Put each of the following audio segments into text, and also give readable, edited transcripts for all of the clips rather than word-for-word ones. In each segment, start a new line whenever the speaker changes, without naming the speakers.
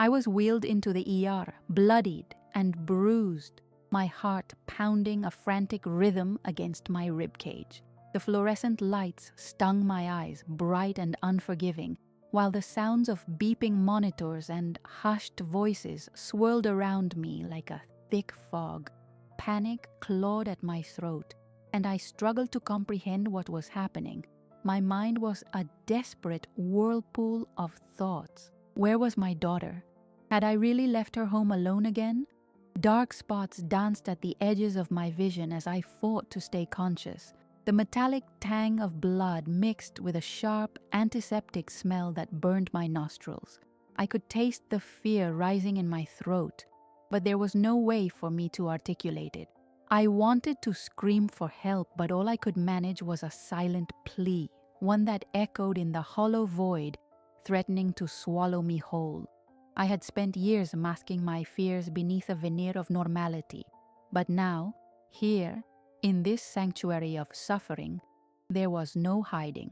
I was wheeled into the ER, bloodied and bruised, my heart pounding a frantic rhythm against my ribcage. The fluorescent lights stung my eyes, bright and unforgiving, while the sounds of beeping monitors and hushed voices swirled around me like a thick fog. Panic clawed at my throat, and I struggled to comprehend what was happening. My mind was a desperate whirlpool of thoughts. Where was my daughter? Had I really left her home alone again? Dark spots danced at the edges of my vision as I fought to stay conscious. The metallic tang of blood mixed with a sharp, antiseptic smell that burned my nostrils. I could taste the fear rising in my throat, but there was no way for me to articulate it. I wanted to scream for help, but all I could manage was a silent plea, one that echoed in the hollow void, threatening to swallow me whole. I had spent years masking my fears beneath a veneer of normality, but now, here, in this sanctuary of suffering, there was no hiding.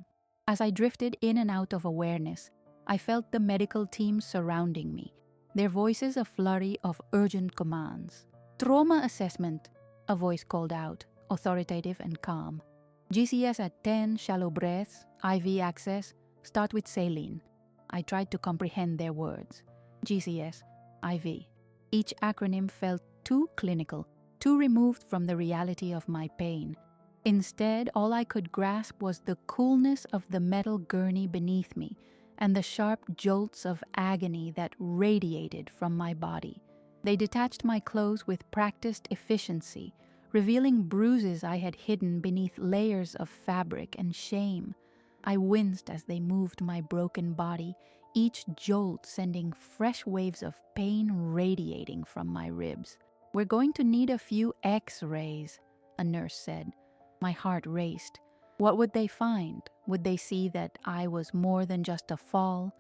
As I drifted in and out of awareness, I felt the medical team surrounding me, their voices a flurry of urgent commands. "Trauma assessment," a voice called out, authoritative and calm. "GCS at 10, shallow breaths, IV access, start with saline." I tried to comprehend their words. GCS, IV. Each acronym felt too clinical, too removed from the reality of my pain. Instead, all I could grasp was the coolness of the metal gurney beneath me and the sharp jolts of agony that radiated from my body. They detached my clothes with practiced efficiency, revealing bruises I had hidden beneath layers of fabric and shame. I winced as they moved my broken body, each jolt sending fresh waves of pain radiating from my ribs. "We're going to need a few X-rays," a nurse said. My heart raced. What would they find? Would they see that I was more than just a fall?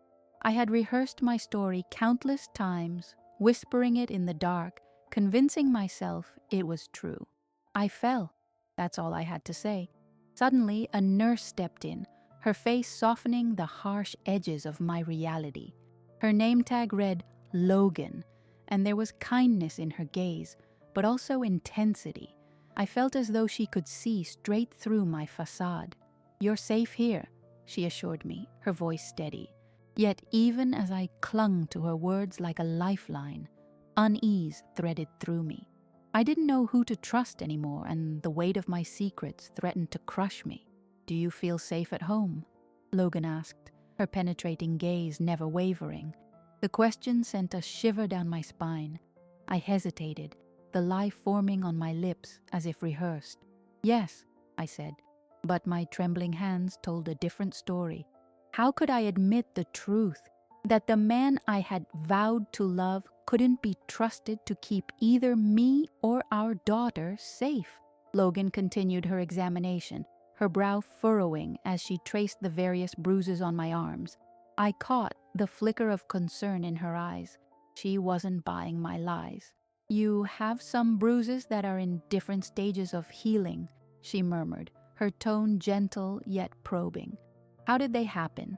I had rehearsed my story countless times, whispering it in the dark, convincing myself it was true. I fell. That's all I had to say. Suddenly, a nurse stepped in, her face softening the harsh edges of my reality. Her name tag read Logan, and there was kindness in her gaze, but also intensity. I felt as though she could see straight through my facade. "You're safe here," she assured me, her voice steady. Yet even as I clung to her words like a lifeline, unease threaded through me. I didn't know who to trust anymore, and the weight of my secrets threatened to crush me. "Do you feel safe at home?" Logan asked, her penetrating gaze never wavering. The question sent a shiver down my spine. I hesitated, the lie forming on my lips as if rehearsed. "Yes," I said, but my trembling hands told a different story. How could I admit the truth, that the man I had vowed to love couldn't be trusted to keep either me or our daughter safe? Logan continued her examination, her brow furrowing as she traced the various bruises on my arms. I caught the flicker of concern in her eyes. She wasn't buying my lies. "You have some bruises that are in different stages of healing," she murmured, her tone gentle yet probing. "How did they happen?"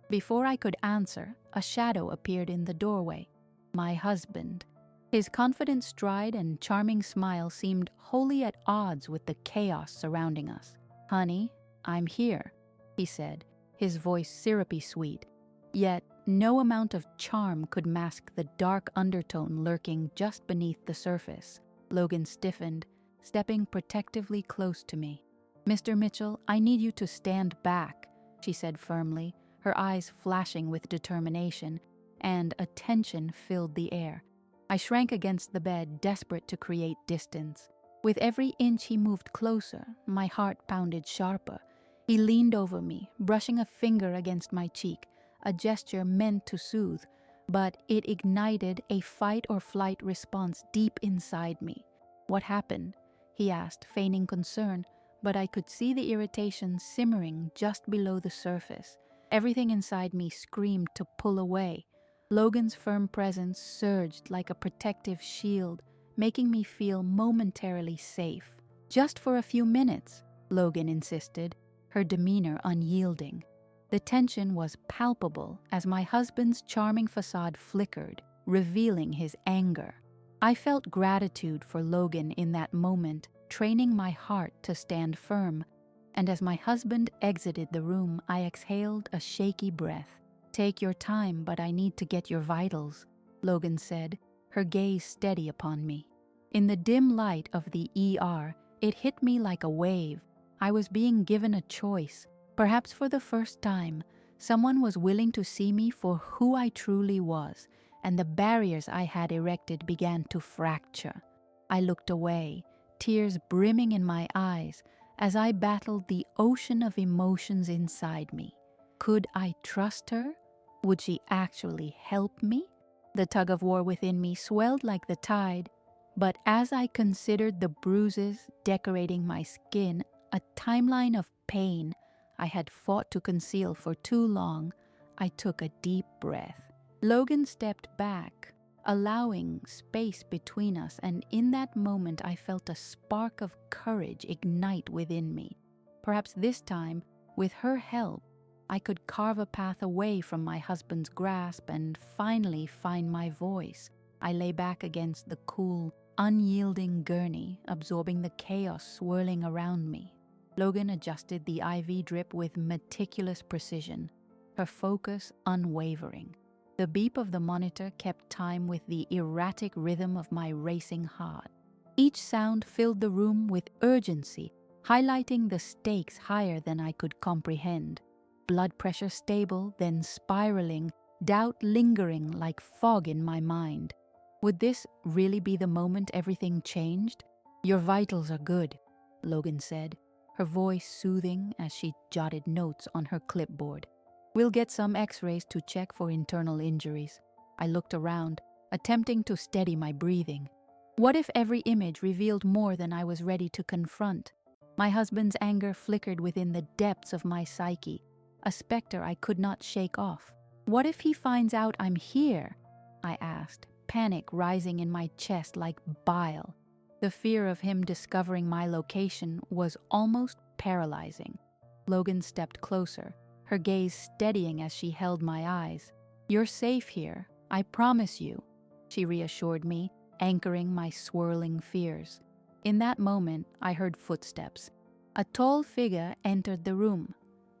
Before I could answer, a shadow appeared in the doorway. My husband. His confident stride and charming smile seemed wholly at odds with the chaos surrounding us. "Honey, I'm here," he said, his voice syrupy sweet. Yet no amount of charm could mask the dark undertone lurking just beneath the surface. Logan stiffened, stepping protectively close to me. "Mr. Mitchell, I need you to stand back," she said firmly, her eyes flashing with determination, and a tension filled the air. I shrank against the bed, desperate to create distance. With every inch he moved closer, my heart pounded sharper. He leaned over me, brushing a finger against my cheek, a gesture meant to soothe, but it ignited a fight-or-flight response deep inside me. "What happened?" he asked, feigning concern, but I could see the irritation simmering just below the surface. Everything inside me screamed to pull away. Logan's firm presence surged like a protective shield, making me feel momentarily safe. "Just for a few minutes," Logan insisted, her demeanor unyielding. The tension was palpable as my husband's charming facade flickered, revealing his anger. I felt gratitude for Logan in that moment, training my heart to stand firm, and as my husband exited the room, I exhaled a shaky breath. "Take your time, but I need to get your vitals," Logan said, her gaze steady upon me. In the dim light of the ER, it hit me like a wave. I was being given a choice. Perhaps for the first time, someone was willing to see me for who I truly was, and the barriers I had erected began to fracture. I looked away, tears brimming in my eyes, as I battled the ocean of emotions inside me. Could I trust her? Would she actually help me? The tug-of-war within me swelled like the tide, but as I considered the bruises decorating my skin, a timeline of pain I had fought to conceal for too long, I took a deep breath. Logan stepped back, allowing space between us, and in that moment I felt a spark of courage ignite within me. Perhaps this time, with her help, I could carve a path away from my husband's grasp and finally find my voice. I lay back against the cool, unyielding gurney, absorbing the chaos swirling around me. Logan adjusted the IV drip with meticulous precision, her focus unwavering. The beep of the monitor kept time with the erratic rhythm of my racing heart. Each sound filled the room with urgency, highlighting the stakes higher than I could comprehend. Blood pressure stable, then spiraling, doubt lingering like fog in my mind. Would this really be the moment everything changed? "Your vitals are good," Logan said, her voice soothing as she jotted notes on her clipboard. "We'll get some x-rays to check for internal injuries." I looked around, attempting to steady my breathing. What if every image revealed more than I was ready to confront? My husband's anger flickered within the depths of my psyche, a specter I could not shake off. "What if he finds out I'm here?" I asked, panic rising in my chest like bile. The fear of him discovering my location was almost paralyzing. Logan stepped closer, her gaze steadying as she held my eyes. "You're safe here, I promise you," she reassured me, anchoring my swirling fears. In that moment, I heard footsteps. A tall figure entered the room.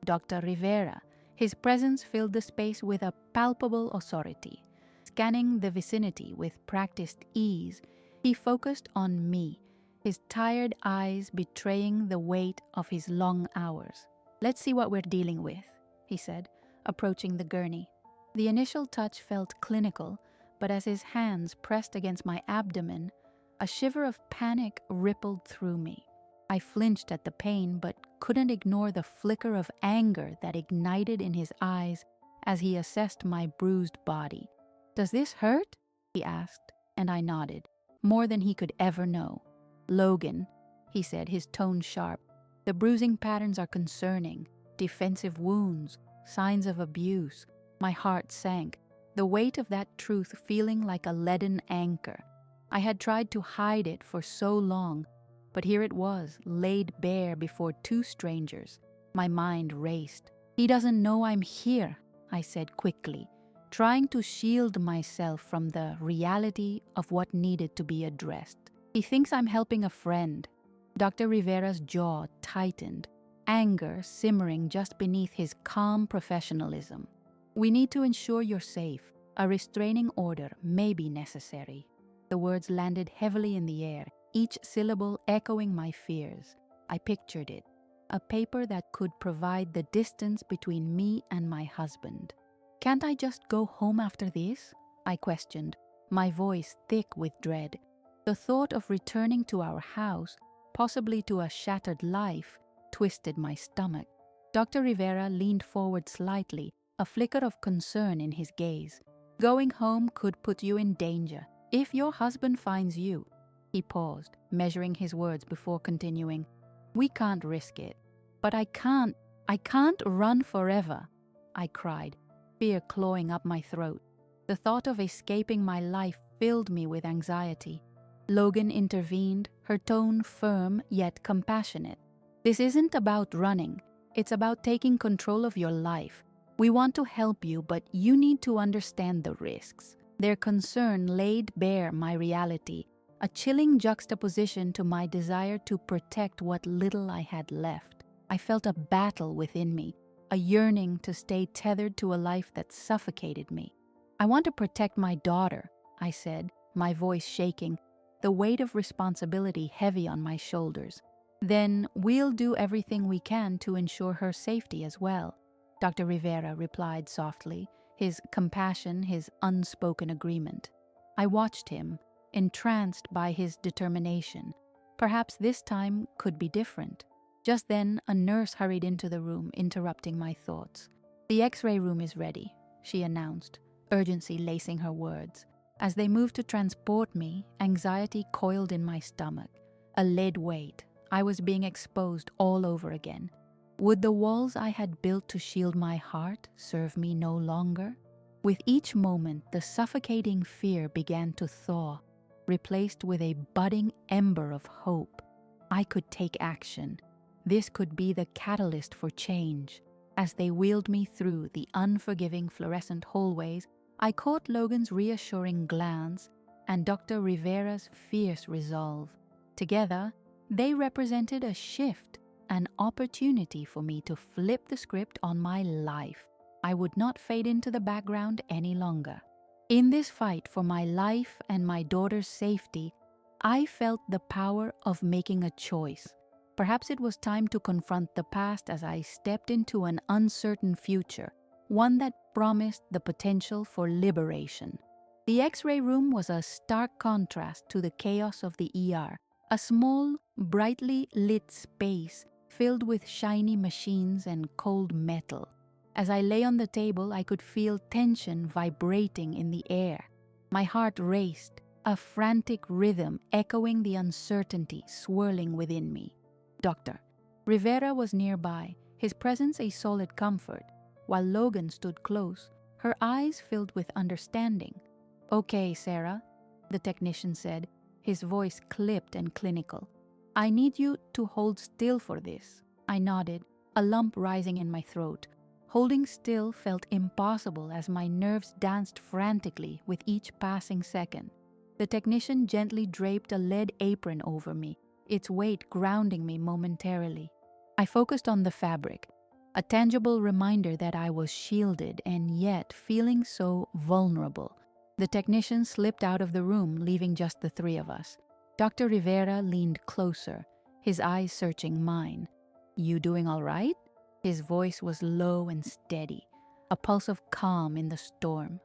Dr. Rivera. His presence filled the space with a palpable authority. Scanning the vicinity with practiced ease, he focused on me, his tired eyes betraying the weight of his long hours. "Let's see what we're dealing with," he said, approaching the gurney. The initial touch felt clinical, but as his hands pressed against my abdomen, a shiver of panic rippled through me. I flinched at the pain, but couldn't ignore the flicker of anger that ignited in his eyes as he assessed my bruised body. "Does this hurt?" he asked, and I nodded, more than he could ever know. "Logan," he said, his tone sharp, "the bruising patterns are concerning. Defensive wounds, signs of abuse." My heart sank, the weight of that truth feeling like a leaden anchor. I had tried to hide it for so long, but here it was, laid bare before two strangers. My mind raced. "He doesn't know I'm here," I said quickly, trying to shield myself from the reality of what needed to be addressed. "He thinks I'm helping a friend." Dr. Rivera's jaw tightened, anger simmering just beneath his calm professionalism. "We need to ensure you're safe. A restraining order may be necessary." The words landed heavily in the air, each syllable echoing my fears. I pictured it, a paper that could provide the distance between me and my husband. "Can't I just go home after this?" I questioned, my voice thick with dread. The thought of returning to our house, possibly to a shattered life, twisted my stomach. Dr. Rivera leaned forward slightly, a flicker of concern in his gaze. "Going home could put you in danger. If your husband finds you..." He paused, measuring his words before continuing. "We can't risk it." "But I can't run forever," I cried, fear clawing up my throat. The thought of escaping my life filled me with anxiety. Logan intervened, her tone firm yet compassionate. "This isn't about running. It's about taking control of your life. We want to help you, but you need to understand the risks. Their concern laid bare my reality, a chilling juxtaposition to my desire to protect what little I had left. I felt a battle within me, a yearning to stay tethered to a life that suffocated me. "I want to protect my daughter," I said, my voice shaking, the weight of responsibility heavy on my shoulders. "Then we'll do everything we can to ensure her safety as well," Dr. Rivera replied softly, his compassion his unspoken agreement. I watched him, entranced by his determination. Perhaps this time could be different. Just then, a nurse hurried into the room, interrupting my thoughts. "The X-ray room is ready," she announced, urgency lacing her words. As they moved to transport me, anxiety coiled in my stomach, a lead weight. I was being exposed all over again. Would the walls I had built to shield my heart serve me no longer? With each moment, the suffocating fear began to thaw, replaced with a budding ember of hope. I could take action. This could be the catalyst for change. As they wheeled me through the unforgiving fluorescent hallways, I caught Logan's reassuring glance and Dr. Rivera's fierce resolve. Together, they represented a shift, an opportunity for me to flip the script on my life. I would not fade into the background any longer. In this fight for my life and my daughter's safety, I felt the power of making a choice. Perhaps it was time to confront the past as I stepped into an uncertain future, one that promised the potential for liberation. The X-ray room was a stark contrast to the chaos of the ER, a small, brightly lit space filled with shiny machines and cold metal. As I lay on the table, I could feel tension vibrating in the air. My heart raced, a frantic rhythm echoing the uncertainty swirling within me. Dr. Rivera was nearby, his presence a solid comfort, while Logan stood close, her eyes filled with understanding. "Okay, Sarah," the technician said, his voice clipped and clinical. "I need you to hold still for this." I nodded, a lump rising in my throat. Holding still felt impossible as my nerves danced frantically with each passing second. The technician gently draped a lead apron over me, its weight grounding me momentarily. I focused on the fabric, a tangible reminder that I was shielded and yet feeling so vulnerable. The technician slipped out of the room, leaving just the three of us. Dr. Rivera leaned closer, his eyes searching mine. "You doing all right?" His voice was low and steady, a pulse of calm in the storm.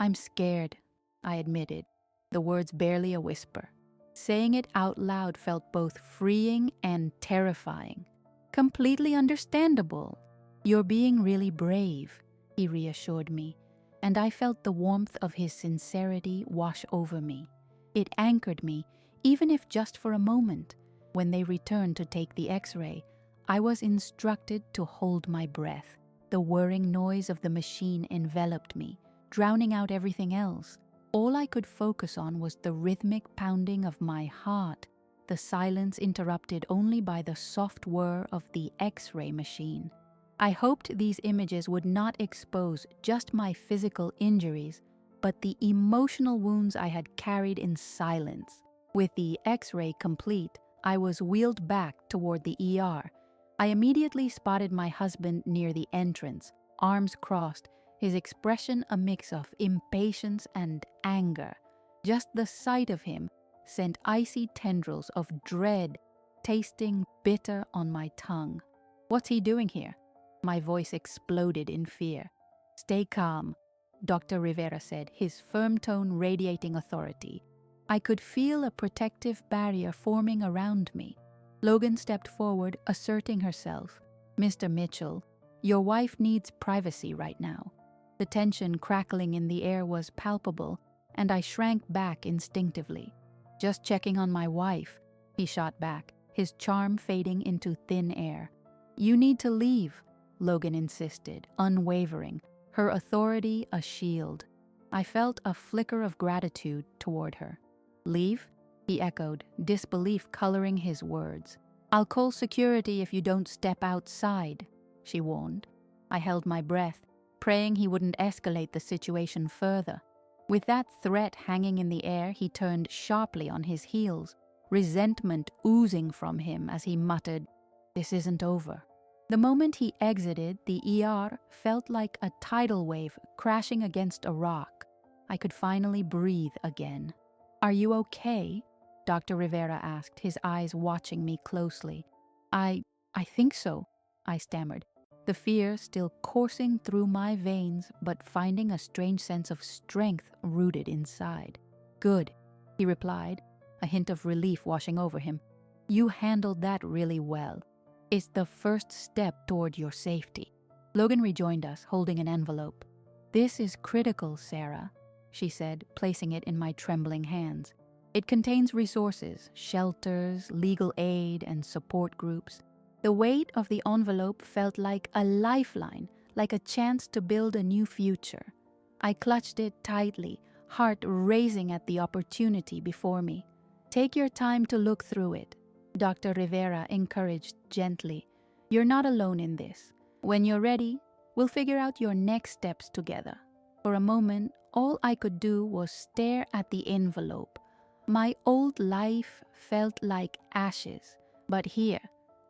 "I'm scared," I admitted, the words barely a whisper. Saying it out loud felt both freeing and terrifying. "Completely understandable. You're being really brave," he reassured me, and I felt the warmth of his sincerity wash over me. It anchored me, even if just for a moment. When they returned to take the X-ray, I was instructed to hold my breath. The whirring noise of the machine enveloped me, drowning out everything else. All I could focus on was the rhythmic pounding of my heart, the silence interrupted only by the soft whir of the X-ray machine. I hoped these images would not expose just my physical injuries, but the emotional wounds I had carried in silence. With the X-ray complete, I was wheeled back toward the ER. I immediately spotted my husband near the entrance, arms crossed, his expression a mix of impatience and anger. Just the sight of him sent icy tendrils of dread tasting bitter on my tongue. "What's he doing here?" My voice exploded in fear. "Stay calm," Dr. Rivera said, his firm tone radiating authority. I could feel a protective barrier forming around me. Logan stepped forward, asserting herself. "Mr. Mitchell, your wife needs privacy right now." The tension crackling in the air was palpable, and I shrank back instinctively. "Just checking on my wife," he shot back, his charm fading into thin air. "You need to leave," Logan insisted, unwavering, her authority a shield. I felt a flicker of gratitude toward her. "Leave?" he echoed, disbelief coloring his words. "I'll call security if you don't step outside," she warned. I held my breath, praying he wouldn't escalate the situation further. With that threat hanging in the air, he turned sharply on his heels, resentment oozing from him as he muttered, "This isn't over." The moment he exited, the ER felt like a tidal wave crashing against a rock. I could finally breathe again. "Are you okay?" Dr. Rivera asked, his eyes watching me closely. I think so," I stammered, the fear still coursing through my veins but finding a strange sense of strength rooted inside. "Good," he replied, a hint of relief washing over him. "You handled that really well. It's the first step toward your safety." Logan rejoined us, holding an envelope. "This is critical, Sarah," she said, placing it in my trembling hands. "It contains resources, shelters, legal aid, and support groups." The weight of the envelope felt like a lifeline, like a chance to build a new future. I clutched it tightly, heart racing at the opportunity before me. "Take your time to look through it," Dr. Rivera encouraged gently. "You're not alone in this. When you're ready, we'll figure out your next steps together." For a moment, all I could do was stare at the envelope. My old life felt like ashes, but here,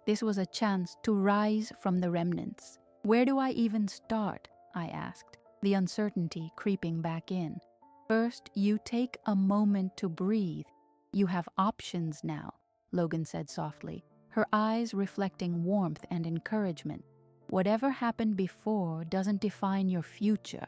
this was a chance to rise from the remnants. "Where do I even start?" I asked, the uncertainty creeping back in. "First, you take a moment to breathe. You have options now," Logan said softly, her eyes reflecting warmth and encouragement. "Whatever happened before doesn't define your future."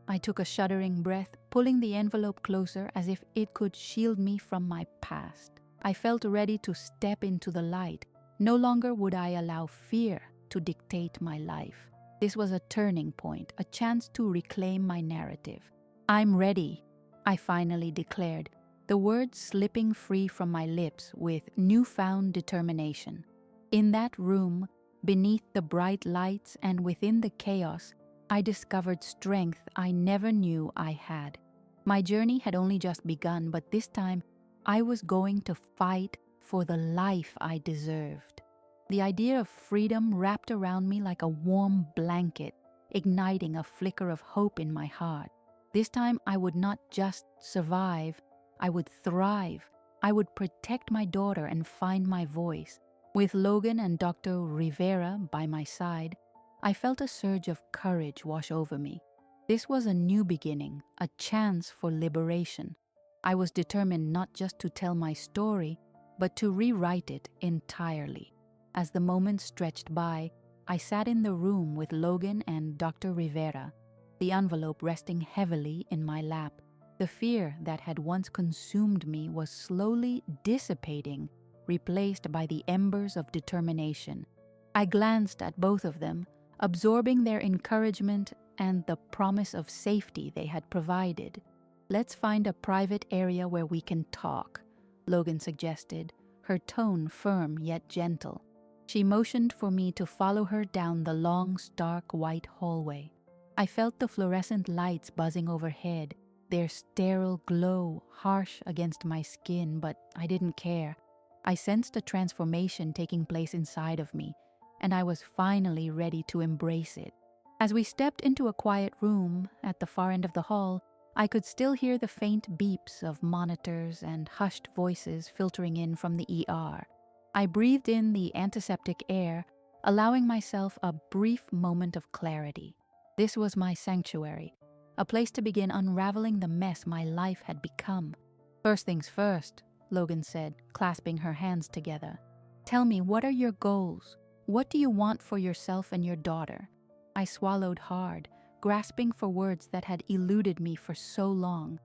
I took a shuddering breath, pulling the envelope closer as if it could shield me from my past. I felt ready to step into the light. No longer would I allow fear to dictate my life. This was a turning point, a chance to reclaim my narrative. "I'm ready," I finally declared, the words slipping free from my lips with newfound determination. In that room, beneath the bright lights and within the chaos, I discovered strength I never knew I had. My journey had only just begun, but this time I was going to fight for the life I deserved. The idea of freedom wrapped around me like a warm blanket, igniting a flicker of hope in my heart. This time I would not just survive, I would thrive. I would protect my daughter and find my voice. With Logan and Dr. Rivera by my side, I felt a surge of courage wash over me. This was a new beginning, a chance for liberation. I was determined not just to tell my story, but to rewrite it entirely. As the moments stretched by, I sat in the room with Logan and Dr. Rivera, the envelope resting heavily in my lap. The fear that had once consumed me was slowly dissipating, replaced by the embers of determination. I glanced at both of them, absorbing their encouragement and the promise of safety they had provided. "Let's find a private area where we can talk," Logan suggested, her tone firm yet gentle. She motioned for me to follow her down the long, stark white hallway. I felt the fluorescent lights buzzing overhead, their sterile glow harsh against my skin, but I didn't care. I sensed a transformation taking place inside of me, and I was finally ready to embrace it. As we stepped into a quiet room at the far end of the hall, I could still hear the faint beeps of monitors and hushed voices filtering in from the ER. I breathed in the antiseptic air, allowing myself a brief moment of clarity. This was my sanctuary, a place to begin unraveling the mess my life had become. "First things first," Logan said, clasping her hands together. "Tell me, what are your goals? What do you want for yourself and your daughter?" I swallowed hard, grasping for words that had eluded me for so long.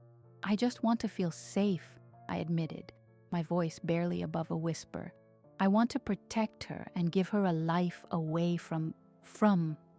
"I just want to feel safe," I admitted, my voice barely above a whisper. "I want to protect her and give her a life away from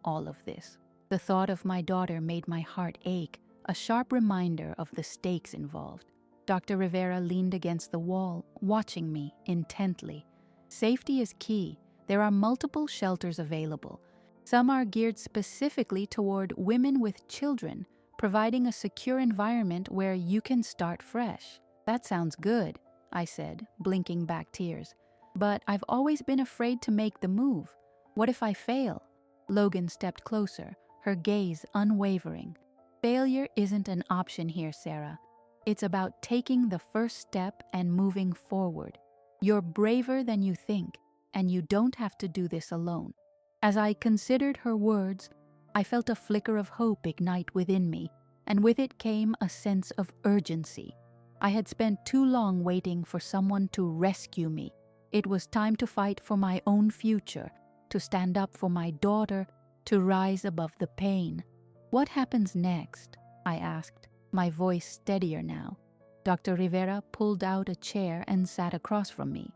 all of this." The thought of my daughter made my heart ache, a sharp reminder of the stakes involved. Dr. Rivera leaned against the wall, watching me intently. "Safety is key. There are multiple shelters available. Some are geared specifically toward women with children, providing a secure environment where you can start fresh." "That sounds good," I said, blinking back tears. "But I've always been afraid to make the move. What if I fail?" Logan stepped closer, her gaze unwavering. Failure isn't an option here, Sarah. It's about taking the first step and moving forward. You're braver than you think, and you don't have to do this alone. As I considered her words, I felt a flicker of hope ignite within me, and with it came a sense of urgency. I had spent too long waiting for someone to rescue me. It was time to fight for my own future, to stand up for my daughter, to rise above the pain. What happens next? I asked, my voice steadier now. Dr. Rivera pulled out a chair and sat across from me.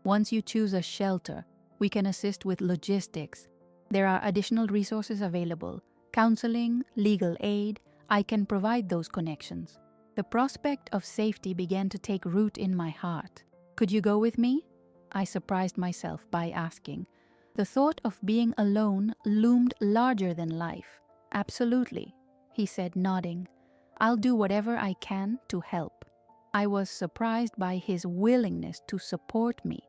Once you choose a shelter, we can assist with logistics. There are additional resources available. Counseling, legal aid, I can provide those connections. The prospect of safety began to take root in my heart. Could you go with me? I surprised myself by asking. The thought of being alone loomed larger than life. Absolutely, he said, nodding. I'll do whatever I can to help. I was surprised by his willingness to support me.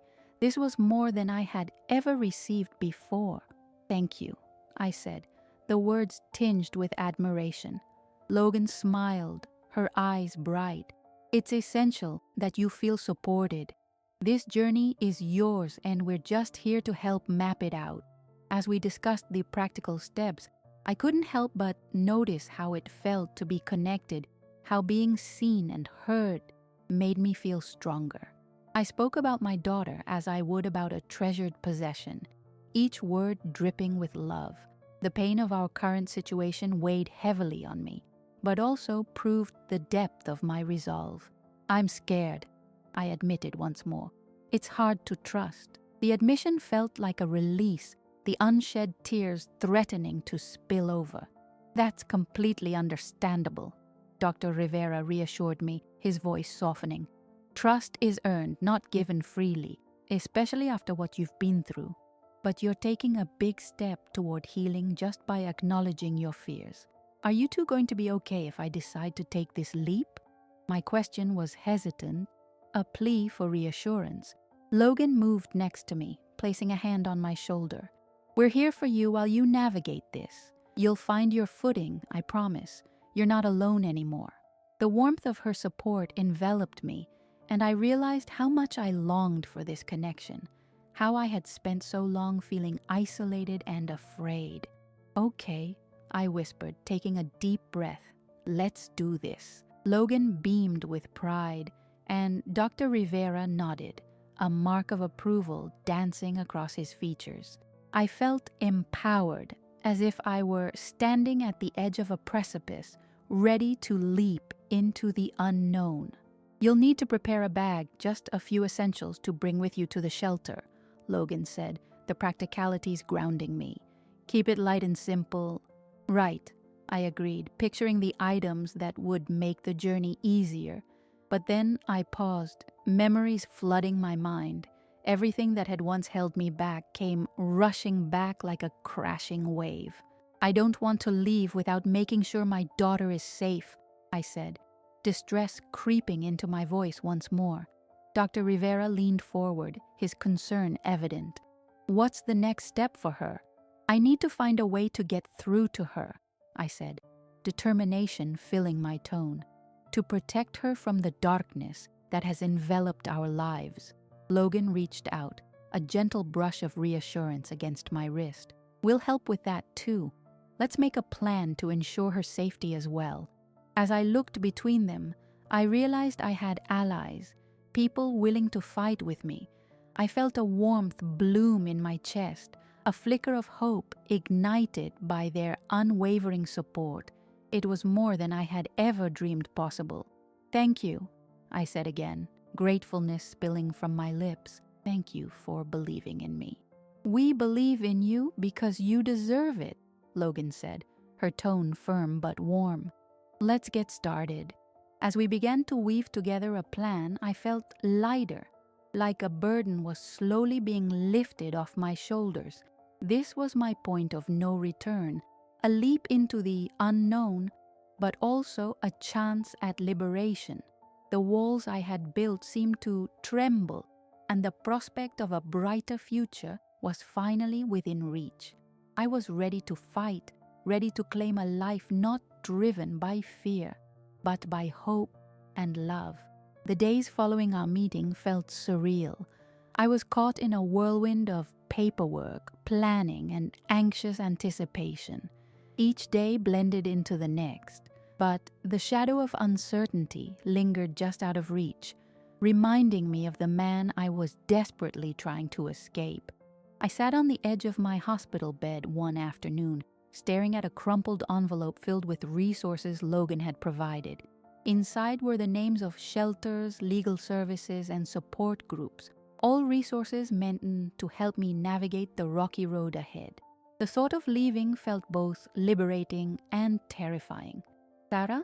This was more than I had ever received before. Thank you, I said, the words tinged with admiration. Logan smiled, her eyes bright. It's essential that you feel supported. This journey is yours and we're just here to help map it out. As we discussed the practical steps, I couldn't help but notice how it felt to be connected, how being seen and heard made me feel stronger. I spoke about my daughter as I would about a treasured possession, each word dripping with love. The pain of our current situation weighed heavily on me, but also proved the depth of my resolve. I'm scared, I admitted once more. It's hard to trust. The admission felt like a release, the unshed tears threatening to spill over. That's completely understandable, Dr. Rivera reassured me, his voice softening. Trust is earned, not given freely, especially after what you've been through. But you're taking a big step toward healing just by acknowledging your fears. Are you two going to be okay if I decide to take this leap? My question was hesitant, a plea for reassurance. Logan moved next to me, placing a hand on my shoulder. We're here for you while you navigate this. You'll find your footing, I promise. You're not alone anymore. The warmth of her support enveloped me, and I realized how much I longed for this connection, how I had spent so long feeling isolated and afraid. Okay, I whispered, taking a deep breath. Let's do this. Logan beamed with pride, and Dr. Rivera nodded, a mark of approval dancing across his features. I felt empowered, as if I were standing at the edge of a precipice, ready to leap into the unknown. You'll need to prepare a bag, just a few essentials to bring with you to the shelter, Logan said, the practicalities grounding me. Keep it light and simple. Right, I agreed, picturing the items that would make the journey easier. But then I paused, memories flooding my mind. Everything that had once held me back came rushing back like a crashing wave. I don't want to leave without making sure my daughter is safe, I said, distress creeping into my voice once more. Dr. Rivera leaned forward, his concern evident. What's the next step for her? I need to find a way to get through to her, I said, determination filling my tone, to protect her from the darkness that has enveloped our lives. Logan reached out, a gentle brush of reassurance against my wrist. We'll help with that too. Let's make a plan to ensure her safety as well. As I looked between them, I realized I had allies, people willing to fight with me. I felt a warmth bloom in my chest, a flicker of hope ignited by their unwavering support. It was more than I had ever dreamed possible. Thank you, I said again, gratefulness spilling from my lips. Thank you for believing in me. We believe in you because you deserve it, Logan said, her tone firm but warm. Let's get started. As we began to weave together a plan, I felt lighter, like a burden was slowly being lifted off my shoulders. This was my point of no return, a leap into the unknown, but also a chance at liberation. The walls I had built seemed to tremble, and the prospect of a brighter future was finally within reach. I was ready to fight, ready to claim a life not driven by fear, but by hope and love. The days following our meeting felt surreal. I was caught in a whirlwind of paperwork, planning, and anxious anticipation. Each day blended into the next, but the shadow of uncertainty lingered just out of reach, reminding me of the man I was desperately trying to escape. I sat on the edge of my hospital bed one afternoon, staring at a crumpled envelope filled with resources Logan had provided. Inside were the names of shelters, legal services, and support groups, all resources meant to help me navigate the rocky road ahead. The thought of leaving felt both liberating and terrifying. "Sarah?"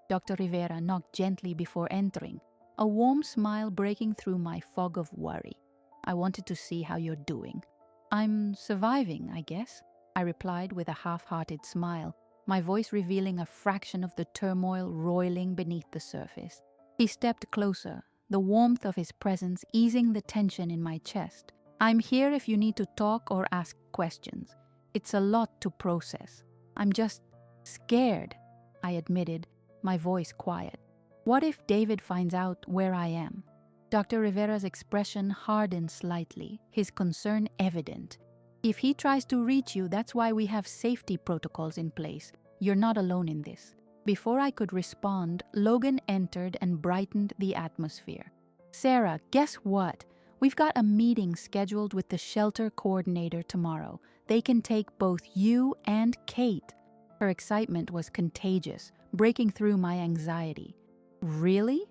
Dr. Rivera knocked gently before entering, a warm smile breaking through my fog of worry. "I wanted to see how you're doing." "I'm surviving, I guess," I replied with a half-hearted smile, my voice revealing a fraction of the turmoil roiling beneath the surface. He stepped closer, the warmth of his presence easing the tension in my chest. "I'm here if you need to talk or ask questions. It's a lot to process. I'm just scared," I admitted, my voice quiet. "What if David finds out where I am?" Dr. Rivera's expression hardened slightly, his concern evident. "If he tries to reach you, that's why we have safety protocols in place. You're not alone in this." Before I could respond, Logan entered and brightened the atmosphere. "Sarah, guess what? We've got a meeting scheduled with the shelter coordinator tomorrow. They can take both you and Kate." Her excitement was contagious, breaking through my anxiety. "Really?"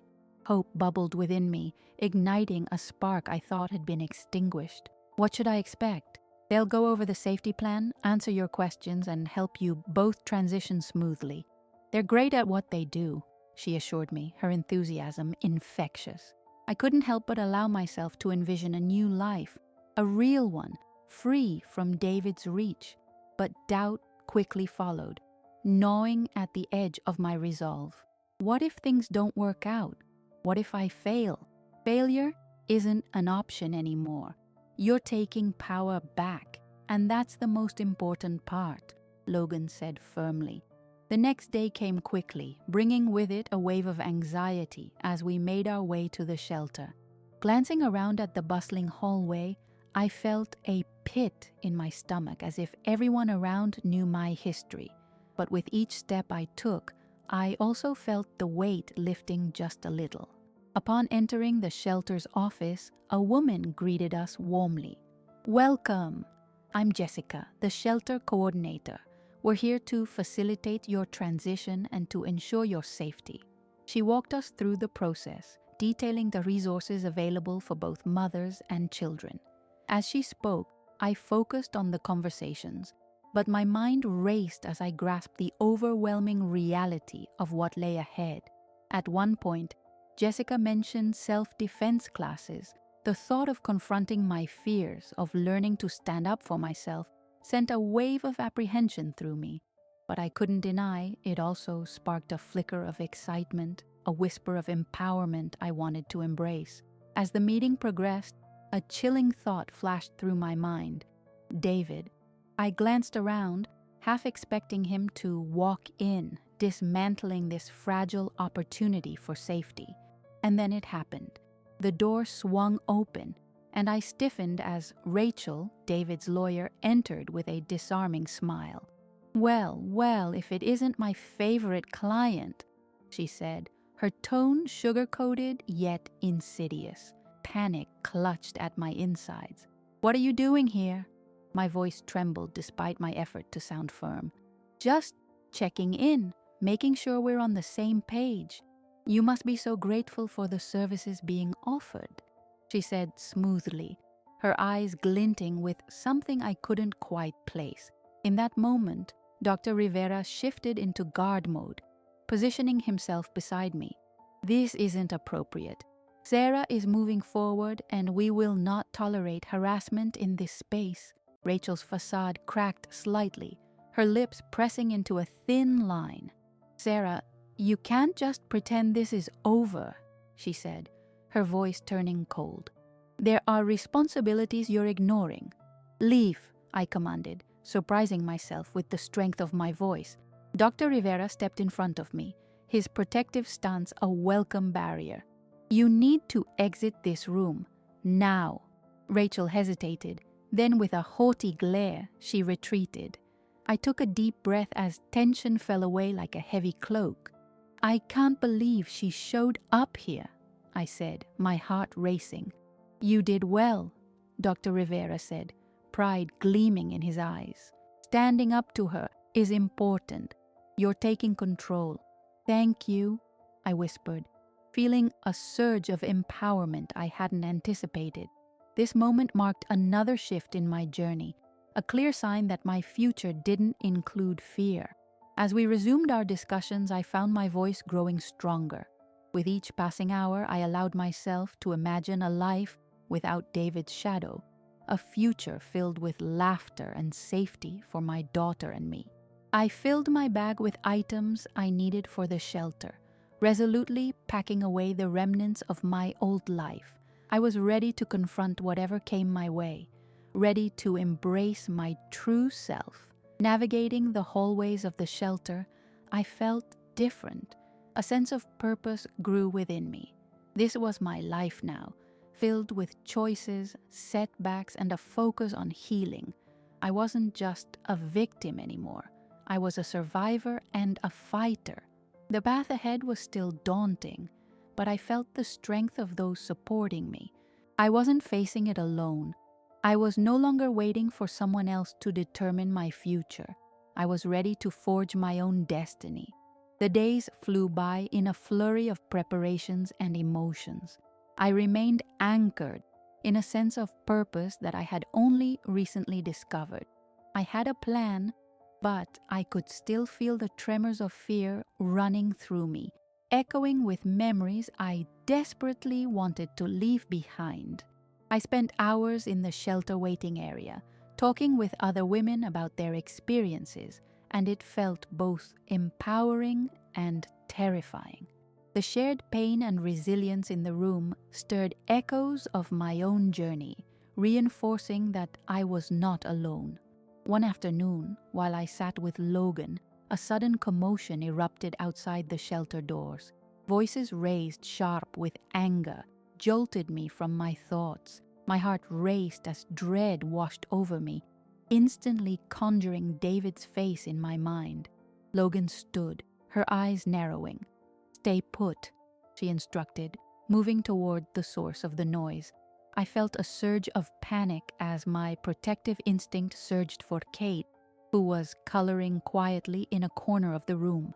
Hope bubbled within me, igniting a spark I thought had been extinguished. "What should I expect?" "They'll go over the safety plan, answer your questions, and help you both transition smoothly. They're great at what they do," she assured me, her enthusiasm infectious. I couldn't help but allow myself to envision a new life, a real one, free from David's reach. But doubt quickly followed, gnawing at the edge of my resolve. What if things don't work out? What if I fail? Failure isn't an option anymore. You're taking power back, and that's the most important part, Logan said firmly. The next day came quickly, bringing with it a wave of anxiety as we made our way to the shelter. Glancing around at the bustling hallway, I felt a pit in my stomach as if everyone around knew my history. But with each step I took, I also felt the weight lifting just a little. Upon entering the shelter's office, a woman greeted us warmly. "Welcome. I'm Jessica, the shelter coordinator. We're here to facilitate your transition and to ensure your safety." She walked us through the process, detailing the resources available for both mothers and children. As she spoke, I focused on the conversations, but my mind raced as I grasped the overwhelming reality of what lay ahead. At one point, Jessica mentioned self-defense classes. The thought of confronting my fears, of learning to stand up for myself, sent a wave of apprehension through me. But I couldn't deny it also sparked a flicker of excitement, a whisper of empowerment I wanted to embrace. As the meeting progressed, a chilling thought flashed through my mind. David. I glanced around, half expecting him to walk in, dismantling this fragile opportunity for safety. And then it happened. The door swung open, and I stiffened as Rachel, David's lawyer, entered with a disarming smile. Well, if it isn't my favorite client," she said, her tone sugar-coated yet insidious. Panic clutched at my insides. "What are you doing here?" My voice trembled despite my effort to sound firm. "Just checking in, making sure we're on the same page. You must be so grateful for the services being offered," she said smoothly, her eyes glinting with something I couldn't quite place. In that moment, Dr. Rivera shifted into guard mode, positioning himself beside me. "This isn't appropriate. Sarah is moving forward, and we will not tolerate harassment in this space." Rachel's facade cracked slightly, her lips pressing into a thin line. "Sarah, you can't just pretend this is over," she said, her voice turning cold. "There are responsibilities you're ignoring. Leave," I commanded, surprising myself with the strength of my voice. Dr. Rivera stepped in front of me, his protective stance a welcome barrier. "You need to exit this room, now." Rachel hesitated, then with a haughty glare, she retreated. I took a deep breath as tension fell away like a heavy cloak. "I can't believe she showed up here," I said, my heart racing. "You did well," Dr. Rivera said, pride gleaming in his eyes. "Standing up to her is important. You're taking control." "Thank you," I whispered, feeling a surge of empowerment I hadn't anticipated. This moment marked another shift in my journey, a clear sign that my future didn't include fear. As we resumed our discussions, I found my voice growing stronger. With each passing hour, I allowed myself to imagine a life without David's shadow, a future filled with laughter and safety for my daughter and me. I filled my bag with items I needed for the shelter, resolutely packing away the remnants of my old life. I was ready to confront whatever came my way, ready to embrace my true self. Navigating the hallways of the shelter, I felt different. A sense of purpose grew within me. This was my life now, filled with choices, setbacks, and a focus on healing. I wasn't just a victim anymore. I was a survivor and a fighter. The path ahead was still daunting, but I felt the strength of those supporting me. I wasn't facing it alone. I was no longer waiting for someone else to determine my future. I was ready to forge my own destiny. The days flew by in a flurry of preparations and emotions. I remained anchored in a sense of purpose that I had only recently discovered. I had a plan, but I could still feel the tremors of fear running through me, echoing with memories I desperately wanted to leave behind. I spent hours in the shelter waiting area, talking with other women about their experiences, and it felt both empowering and terrifying. The shared pain and resilience in the room stirred echoes of my own journey, reinforcing that I was not alone. One afternoon, while I sat with Logan, a sudden commotion erupted outside the shelter doors. Voices raised sharp with anger jolted me from my thoughts. My heart raced as dread washed over me, instantly conjuring David's face in my mind. Logan stood, her eyes narrowing. "Stay put," she instructed, moving toward the source of the noise. I felt a surge of panic as my protective instinct surged for Kate, who was coloring quietly in a corner of the room.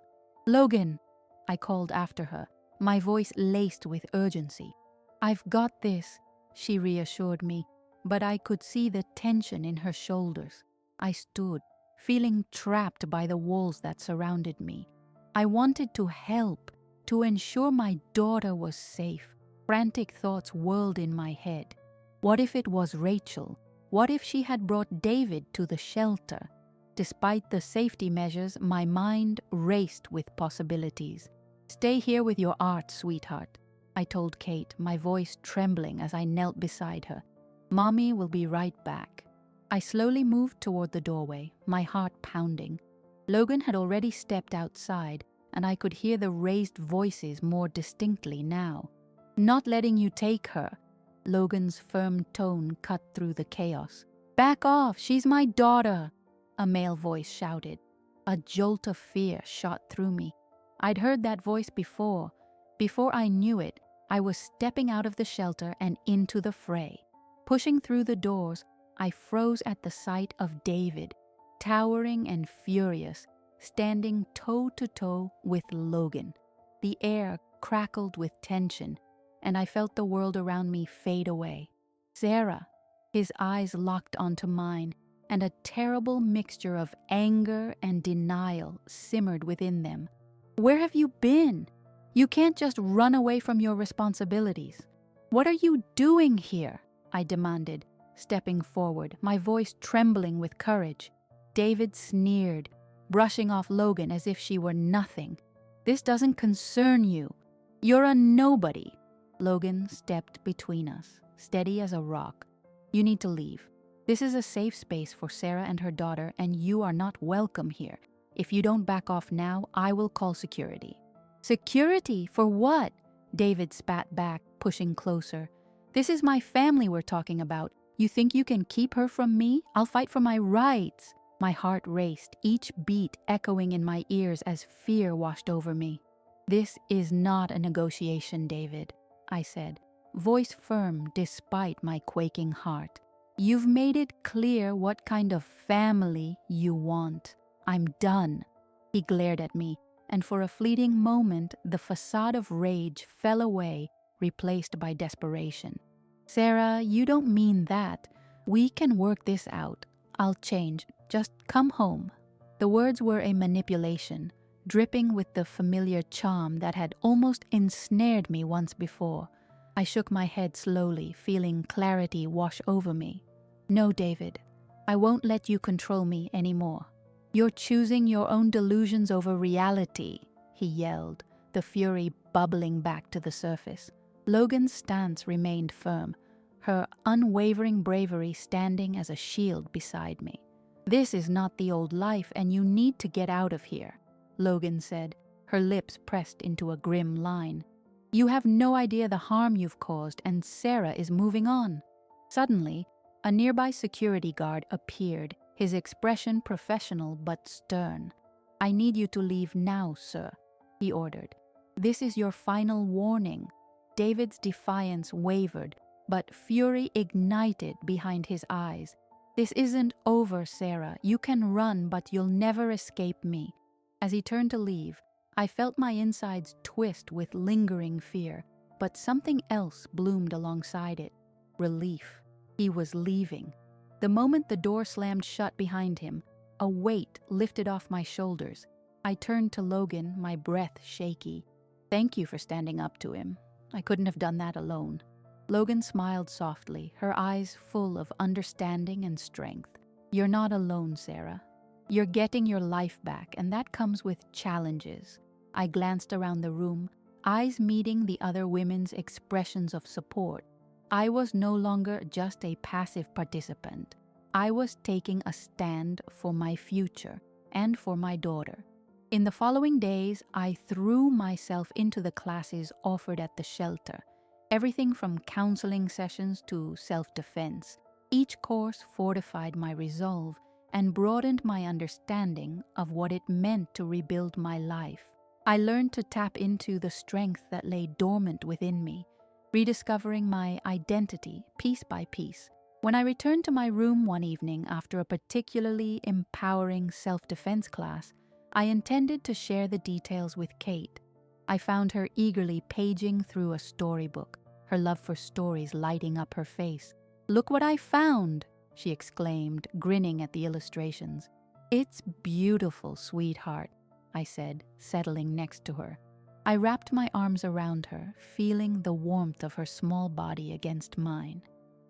"Logan," I called after her, my voice laced with urgency. "I've got this," she reassured me, but I could see the tension in her shoulders. I stood, feeling trapped by the walls that surrounded me. I wanted to help, to ensure my daughter was safe. Frantic thoughts whirled in my head. What if it was Rachel? What if she had brought David to the shelter? Despite the safety measures, my mind raced with possibilities. "Stay here with your art, sweetheart," I told Kate, my voice trembling as I knelt beside her. "Mommy will be right back." I slowly moved toward the doorway, my heart pounding. Logan had already stepped outside, and I could hear the raised voices more distinctly now. "Not letting you take her." Logan's firm tone cut through the chaos. "Back off, she's my daughter," a male voice shouted. A jolt of fear shot through me. I'd heard that voice before. Before I knew it, I was stepping out of the shelter and into the fray. Pushing through the doors, I froze at the sight of David, towering and furious, standing toe-to-toe with Logan. The air crackled with tension, and I felt the world around me fade away. "Sarah," his eyes locked onto mine, and a terrible mixture of anger and denial simmered within them. "Where have you been? You can't just run away from your responsibilities. What are you doing here?" I demanded, stepping forward, my voice trembling with courage. David sneered, brushing off Logan as if she were nothing. "This doesn't concern you. You're a nobody." Logan stepped between us, steady as a rock. "You need to leave. This is a safe space for Sarah and her daughter, and you are not welcome here. If you don't back off now, I will call security." "Security? For what?" David spat back, pushing closer. "This is my family we're talking about. You think you can keep her from me? I'll fight for my rights." My heart raced, each beat echoing in my ears as fear washed over me. "This is not a negotiation, David," I said, voice firm despite my quaking heart. "You've made it clear what kind of family you want. I'm done." He glared at me, and for a fleeting moment, the facade of rage fell away, replaced by desperation. "Sarah, you don't mean that. We can work this out. I'll change. Just come home." The words were a manipulation, dripping with the familiar charm that had almost ensnared me once before. I shook my head slowly, feeling clarity wash over me. "No, David, I won't let you control me anymore. You're choosing your own delusions over reality," he yelled, the fury bubbling back to the surface. Logan's stance remained firm, her unwavering bravery standing as a shield beside me. "This is not the old life, and you need to get out of here," Logan said, her lips pressed into a grim line. "You have no idea the harm you've caused, and Sarah is moving on." Suddenly, a nearby security guard appeared, his expression professional but stern. "I need you to leave now, sir," he ordered. "This is your final warning." David's defiance wavered, but fury ignited behind his eyes. "This isn't over, Sarah. You can run, but you'll never escape me." As he turned to leave, I felt my insides twist with lingering fear, but something else bloomed alongside it. Relief. He was leaving. The moment the door slammed shut behind him, a weight lifted off my shoulders. I turned to Logan, my breath shaky. "Thank you for standing up to him. I couldn't have done that alone." Logan smiled softly, her eyes full of understanding and strength. "You're not alone, Sarah. You're getting your life back, and that comes with challenges." I glanced around the room, eyes meeting the other women's expressions of support. I was no longer just a passive participant. I was taking a stand for my future and for my daughter. In the following days, I threw myself into the classes offered at the shelter, everything from counseling sessions to self-defense. Each course fortified my resolve and broadened my understanding of what it meant to rebuild my life. I learned to tap into the strength that lay dormant within me, rediscovering my identity piece by piece. When I returned to my room one evening after a particularly empowering self-defense class, I intended to share the details with Kate. I found her eagerly paging through a storybook, her love for stories lighting up her face. "Look what I found!" she exclaimed, grinning at the illustrations. "It's beautiful, sweetheart," I said, settling next to her. I wrapped my arms around her, feeling the warmth of her small body against mine.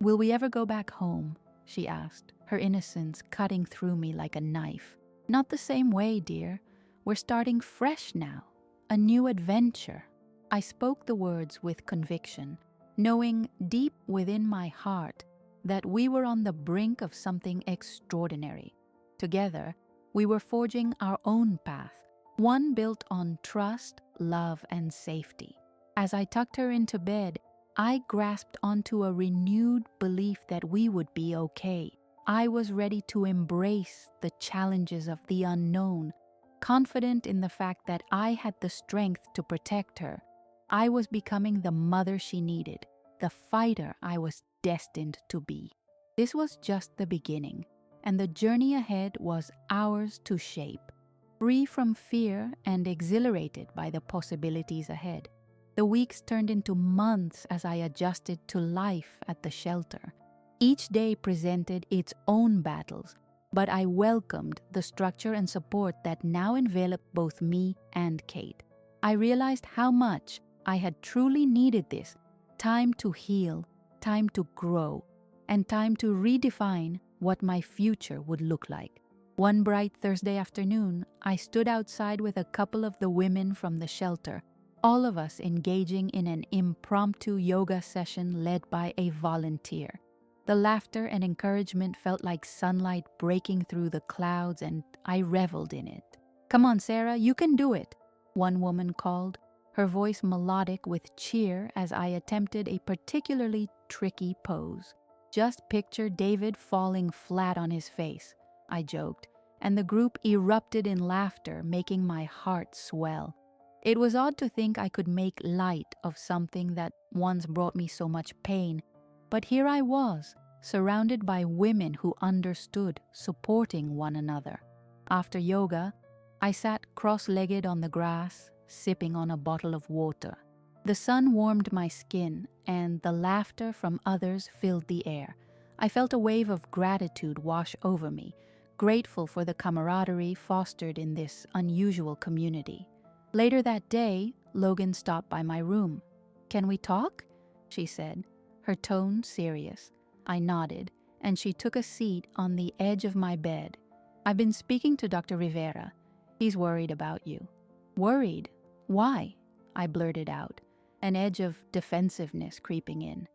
"Will we ever go back home?" she asked, her innocence cutting through me like a knife. "Not the same way, dear. We're starting fresh now. A new adventure." I spoke the words with conviction, knowing deep within my heart that we were on the brink of something extraordinary. Together, we were forging our own path, one built on trust, love, and safety. As I tucked her into bed, I grasped onto a renewed belief that we would be okay. I was ready to embrace the challenges of the unknown, confident in the fact that I had the strength to protect her. I was becoming the mother she needed, the fighter I was destined to be. This was just the beginning, and the journey ahead was ours to shape. Free from fear and exhilarated by the possibilities ahead, the weeks turned into months as I adjusted to life at the shelter. Each day presented its own battles, but I welcomed the structure and support that now enveloped both me and Kate. I realized how much I had truly needed this: time to heal, time to grow, and time to redefine what my future would look like. One bright Thursday afternoon, I stood outside with a couple of the women from the shelter, all of us engaging in an impromptu yoga session led by a volunteer. The laughter and encouragement felt like sunlight breaking through the clouds, and I reveled in it. "Come on, Sarah, you can do it," one woman called, her voice melodic with cheer as I attempted a particularly tricky pose. "Just picture David falling flat on his face," I joked, and the group erupted in laughter, making my heart swell. It was odd to think I could make light of something that once brought me so much pain, but here I was, surrounded by women who understood, supporting one another. After yoga, I sat cross-legged on the grass, sipping on a bottle of water. The sun warmed my skin, and the laughter from others filled the air. I felt a wave of gratitude wash over me, grateful for the camaraderie fostered in this unusual community. Later that day, Logan stopped by my room. "Can we talk?" she said, her tone serious. I nodded, and she took a seat on the edge of my bed. "I've been speaking to Dr. Rivera. He's worried about you." "Worried? Why?" I blurted out, an edge of defensiveness creeping in.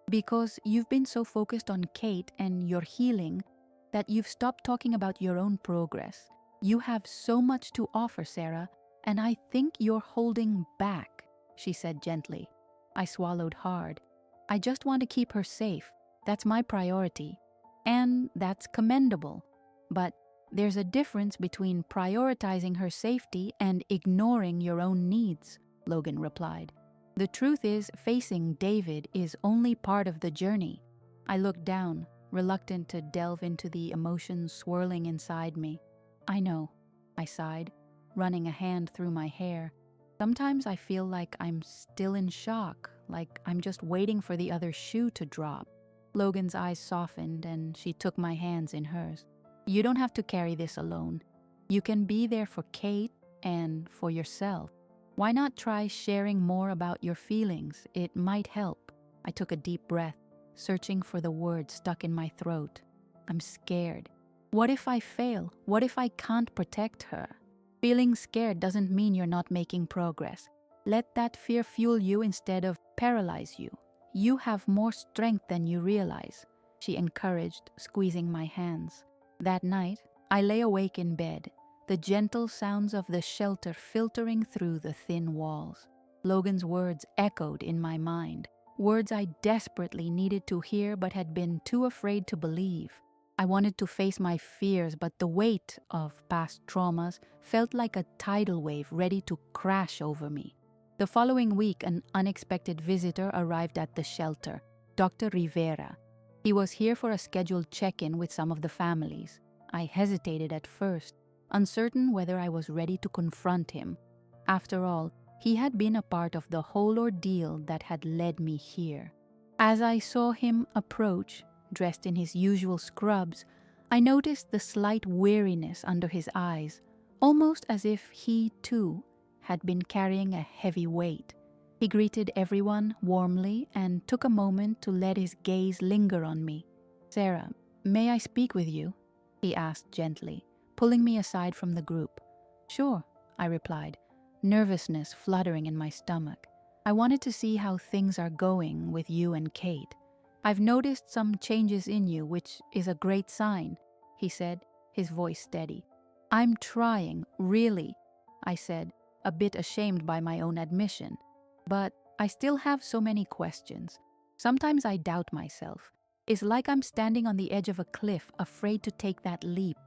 "Because you've been so focused on Kate and your healing that you've stopped talking about your own progress. You have so much to offer, Sarah, and I think you're holding back," she said gently. I swallowed hard. "I just want to keep her safe. That's my priority. And that's commendable. But there's a difference between prioritizing her safety and ignoring your own needs," Logan replied. "The truth is, facing David is only part of the journey." I looked down, reluctant to delve into the emotions swirling inside me. "I know," I sighed, running a hand through my hair. "Sometimes I feel like I'm still in shock, like I'm just waiting for the other shoe to drop." Logan's eyes softened and she took my hands in hers. "You don't have to carry this alone. You can be there for Kate and for yourself. Why not try sharing more about your feelings? It might help." I took a deep breath, searching for the words stuck in my throat. "I'm scared. What if I fail? What if I can't protect her?" "Feeling scared doesn't mean you're not making progress. Let that fear fuel you instead of paralyze you. You have more strength than you realize," she encouraged, squeezing my hands. That night, I lay awake in bed, the gentle sounds of the shelter filtering through the thin walls. Logan's words echoed in my mind, words I desperately needed to hear but had been too afraid to believe. I wanted to face my fears, but the weight of past traumas felt like a tidal wave ready to crash over me. The following week, an unexpected visitor arrived at the shelter, Dr. Rivera. He was here for a scheduled check-in with some of the families. I hesitated at first, uncertain whether I was ready to confront him. After all, he had been a part of the whole ordeal that had led me here. As I saw him approach, dressed in his usual scrubs, I noticed the slight weariness under his eyes, almost as if he, too, had been carrying a heavy weight. He greeted everyone warmly and took a moment to let his gaze linger on me. "Sarah, may I speak with you?" he asked gently, pulling me aside from the group. "Sure," I replied, nervousness fluttering in my stomach. "I wanted to see how things are going with you and Kate. I've noticed some changes in you, which is a great sign," he said, his voice steady. "I'm trying, really," I said, a bit ashamed by my own admission. "But I still have so many questions. Sometimes I doubt myself. It's like I'm standing on the edge of a cliff, afraid to take that leap."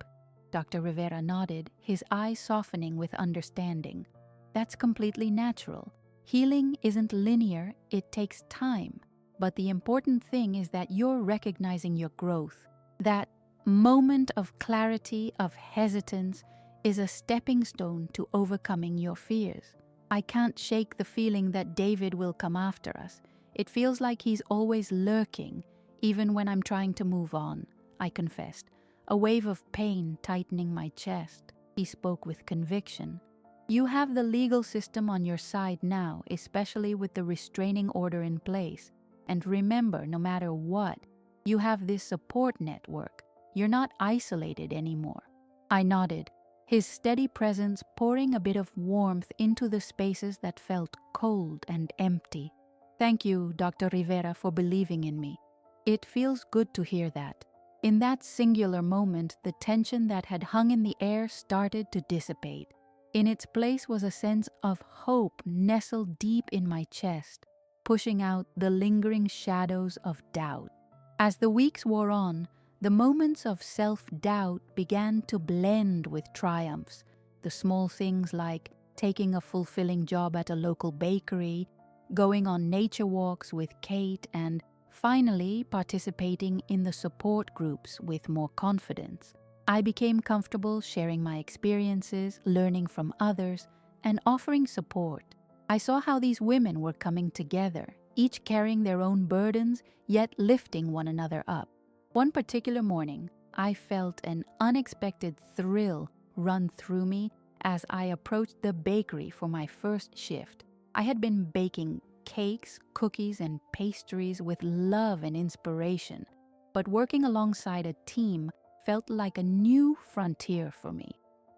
Dr. Rivera nodded, his eyes softening with understanding. "That's completely natural. Healing isn't linear, it takes time. But the important thing is that you're recognizing your growth. That moment of clarity, of hesitance, is a stepping stone to overcoming your fears. I can't shake the feeling that David will come after us. It feels like he's always lurking, even when I'm trying to move on," I confessed, a wave of pain tightening my chest. He spoke with conviction. "You have the legal system on your side now, especially with the restraining order in place. And remember, no matter what, you have this support network. You're not isolated anymore." I nodded, his steady presence pouring a bit of warmth into the spaces that felt cold and empty. "Thank you, Dr. Rivera, for believing in me. It feels good to hear that." In that singular moment, the tension that had hung in the air started to dissipate. In its place was a sense of hope nestled deep in my chest, pushing out the lingering shadows of doubt. As the weeks wore on, the moments of self-doubt began to blend with triumphs. The small things like taking a fulfilling job at a local bakery, going on nature walks with Kate, and finally participating in the support groups with more confidence. I became comfortable sharing my experiences, learning from others, and offering support. I saw how these women were coming together, each carrying their own burdens, yet lifting one another up. One particular morning, I felt an unexpected thrill run through me as I approached the bakery for my first shift. I had been baking cakes, cookies, and pastries with love and inspiration, but working alongside a team felt like a new frontier for me.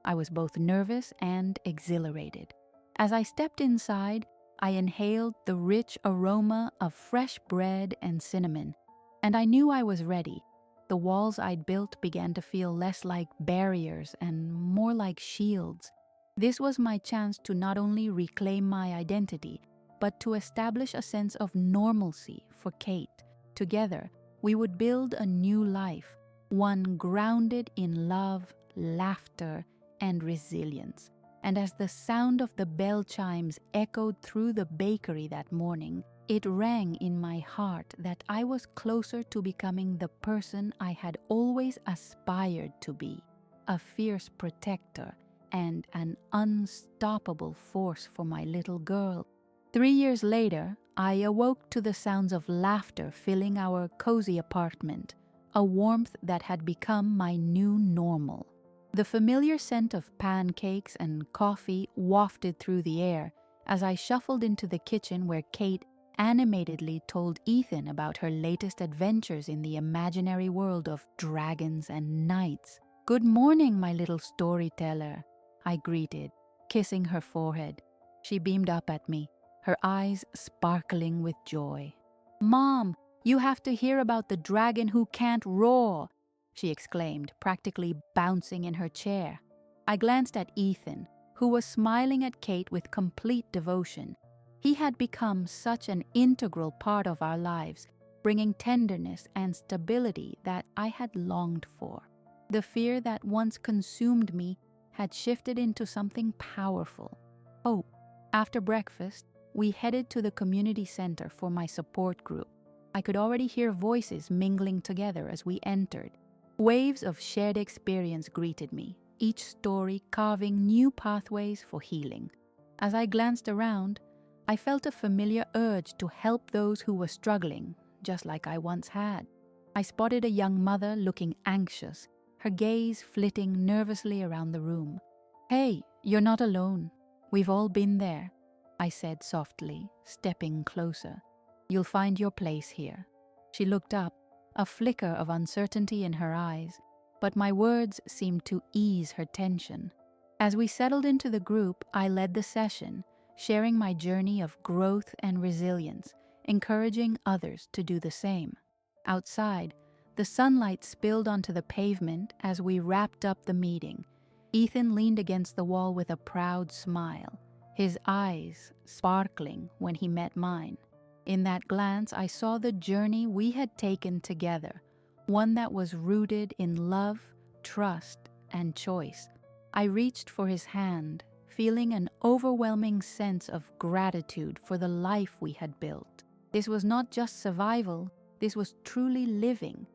I was both nervous and exhilarated. As I stepped inside, I inhaled the rich aroma of fresh bread and cinnamon, and I knew I was ready. The walls I'd built began to feel less like barriers and more like shields. This was my chance to not only reclaim my identity, but to establish a sense of normalcy for Kate. Together, we would build a new life, one grounded in love, laughter, and resilience. And as the sound of the bell chimes echoed through the bakery that morning, it rang in my heart that I was closer to becoming the person I had always aspired to be, a fierce protector and an unstoppable force for my little girl. 3 years later, I awoke to the sounds of laughter filling our cozy apartment, a warmth that had become my new normal. The familiar scent of pancakes and coffee wafted through the air as I shuffled into the kitchen where Kate animatedly told Ethan about her latest adventures in the imaginary world of dragons and knights. "Good morning, my little storyteller," I greeted, kissing her forehead. She beamed up at me, her eyes sparkling with joy. "Mom, you have to hear about the dragon who can't roar," she exclaimed, practically bouncing in her chair. I glanced at Ethan, who was smiling at Kate with complete devotion. He had become such an integral part of our lives, bringing tenderness and stability that I had longed for. The fear that once consumed me had shifted into something powerful, hope. After breakfast, we headed to the community center for my support group. I could already hear voices mingling together as we entered. Waves of shared experience greeted me, each story carving new pathways for healing. As I glanced around, I felt a familiar urge to help those who were struggling, just like I once had. I spotted a young mother looking anxious, her gaze flitting nervously around the room. "Hey, you're not alone. We've all been there," I said softly, stepping closer. "You'll find your place here." She looked up, a flicker of uncertainty in her eyes, but my words seemed to ease her tension. As we settled into the group, I led the session, sharing my journey of growth and resilience, encouraging others to do the same. Outside, the sunlight spilled onto the pavement as we wrapped up the meeting. Ethan leaned against the wall with a proud smile, his eyes sparkling when he met mine. In that glance, I saw the journey we had taken together, one that was rooted in love, trust, and choice. I reached for his hand, feeling an overwhelming sense of gratitude for the life we had built. This was not just survival, this was truly living.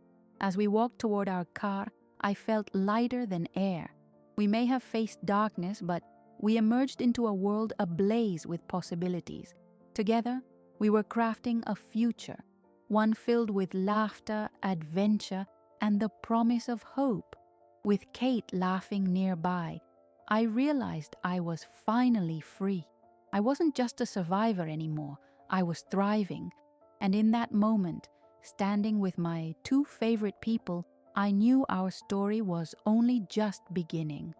As we walked toward our car, I felt lighter than air. We may have faced darkness, but we emerged into a world ablaze with possibilities. Together, we were crafting a future, one filled with laughter, adventure, and the promise of hope. With Kate laughing nearby, I realized I was finally free. I wasn't just a survivor anymore, I was thriving. And in that moment, standing with my two favorite people, I knew our story was only just beginning.